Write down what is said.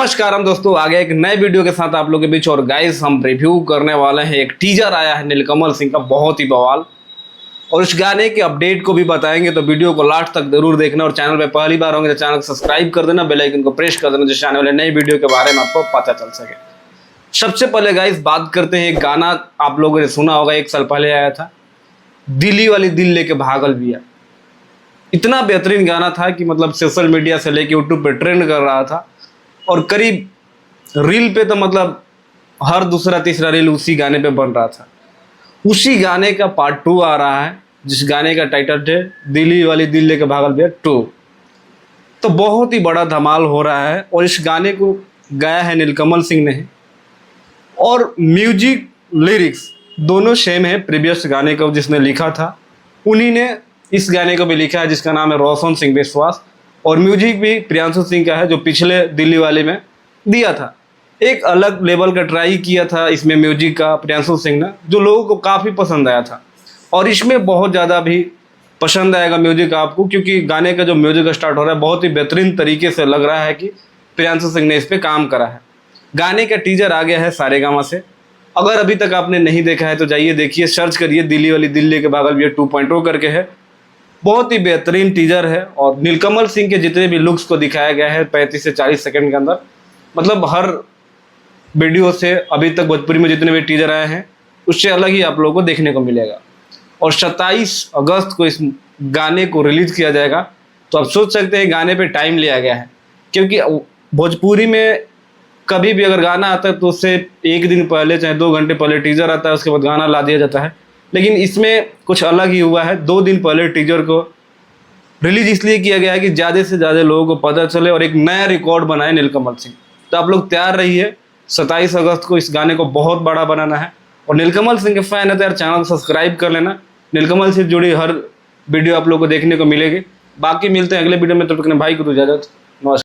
नमस्कार हम दोस्तों आगे एक नए वीडियो के साथ आप लोगों के बीच। और गाइस हम रिव्यू करने वाले हैं, एक टीजर आया है नीलकमल सिंह का, बहुत ही बवाल। और उस गाने के अपडेट को भी बताएंगे, तो वीडियो को लास्ट तक जरूर देखना। और चैनल पे पहली बार होंगे तो चैनल को सब्सक्राइब कर देना, बेल आइकन को प्रेस कर देना, जिससे आने वाले नई वीडियो के बारे में आपको पता चल सके। सबसे पहले गाइस बात करते हैं, एक गाना आप लोगों ने सुना होगा, 1 साल पहले आया था, दिल्ली वाली दिल लेके भागल भी है। इतना बेहतरीन गाना था कि मतलब सोशल मीडिया से लेके यूट्यूब पे ट्रेंड कर रहा था। और करीब रील पे तो मतलब हर दूसरा तीसरा रील उसी गाने पे बन रहा था। उसी गाने का पार्ट 2 आ रहा है, जिस गाने का टाइटल है दिल्ली वाली दिल लेके भागल भी है 2। तो बहुत ही बड़ा धमाल हो रहा है। और इस गाने को गाया है नीलकमल सिंह ने, और म्यूजिक लिरिक्स दोनों सेम है प्रीवियस गाने को जिसने लिखा था, उन्हीं ने इस गाने को भी लिखा है, जिसका नाम है रोशन सिंह विश्वास। और म्यूजिक भी प्रियांशु सिंह का है, जो पिछले दिल्ली वाले में दिया था। एक अलग लेवल का ट्राई किया था इसमें म्यूजिक का प्रियांशु सिंह ने, जो लोगों को काफ़ी पसंद आया था। और इसमें बहुत ज़्यादा भी पसंद आएगा म्यूजिक आपको, क्योंकि गाने का जो म्यूजिक स्टार्ट हो रहा है बहुत ही बेहतरीन तरीके से लग रहा है कि प्रियांशु सिंह ने इस पर काम करा है। गाने का टीजर आ गया है सारेगामा से। अगर अभी तक आपने नहीं देखा है तो जाइए देखिए, सर्च करिए दिल्ली वाली दिल लेके भागल भी है 2.0 करके है। बहुत ही बेहतरीन टीजर है। और नीलकमल सिंह के जितने भी लुक्स को दिखाया गया है 35 से 40 सेकंड के अंदर, मतलब हर वीडियो से अभी तक भोजपुरी में जितने भी टीजर आए हैं उससे अलग ही आप लोगों को देखने को मिलेगा। और 27 अगस्त को इस गाने को रिलीज किया जाएगा। तो आप सोच सकते हैं गाने पे टाइम लिया गया है, क्योंकि भोजपुरी में कभी भी अगर गाना आता है तो उससे 1 दिन पहले चाहे 2 घंटे पहले टीजर आता है, उसके बाद गाना ला दिया जाता है। लेकिन इसमें कुछ अलग ही हुआ है, 2 दिन पहले टीजर को रिलीज इसलिए किया गया है कि ज़्यादा से ज़्यादा लोगों को पता चले और एक नया रिकॉर्ड बनाए नीलकमल सिंह। तो आप लोग तैयार रहिए, 27 अगस्त को इस गाने को बहुत बड़ा बनाना है। और नीलकमल सिंह के फैन है तो यार चैनल को सब्सक्राइब कर लेना, नीलकमल से जुड़ी हर वीडियो आप लोग को देखने को मिलेगी। बाकी मिलते हैं अगले वीडियो में, तब तक भाई को तो इजाजत, नमस्कार।